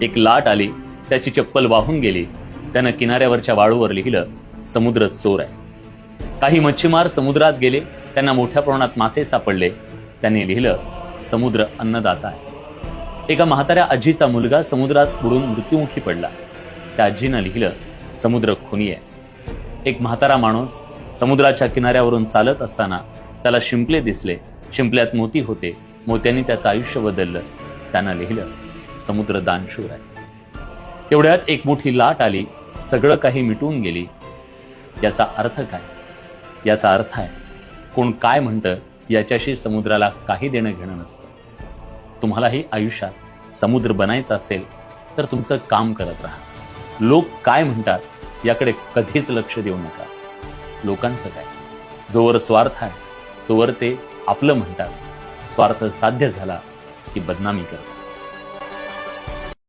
एक लाट आली, त्याची चप्पल वाहून गेली. त्यानं किनाऱ्यावरच्या वाळूवर लिहिलं, समुद्र चोर आहे. काही मच्छीमार समुद्रात गेले, त्यांना मोठ्या प्रमाणात मासे सापडले. त्यांनी लिहिलं, समुद्र अन्नदाता आहे. एका म्हाताऱ्या आजीचा मुलगा समुद्रात बुडून मृत्युमुखी पडला. त्या आजीनं लिहिलं, समुद्र खुनी आहे. एक म्हातारा माणूस समुद्राच्या किनाऱ्यावरून चालत असताना त्याला शिंपले दिसले. शिंपल्यात मोती होते. मोत्यांनी त्याचं आयुष्य बदललं. त्यानं लिहिलं, समुद्र दानशूर आहे. तेवढ्यात एक मोठी लाट आली, सगळं काही मिटून गेली. याचा अर्थ काय? याचा अर्थ आहे, कोण काय म्हणतं याच्याशी समुद्राला काही देणं घेणं नसतं. तुम्हालाही आयुष्यात समुद्र बनायचं असेल तर तुमचं काम करत राहा. लोक काय म्हणतात याकडे कधीच लक्ष देऊ नका. लोकांचं काय, जोवर स्वार्थ आहे तोवर ते आपलं म्हणतात. स्वार्थ साध्य झाला की बदनामी करतात.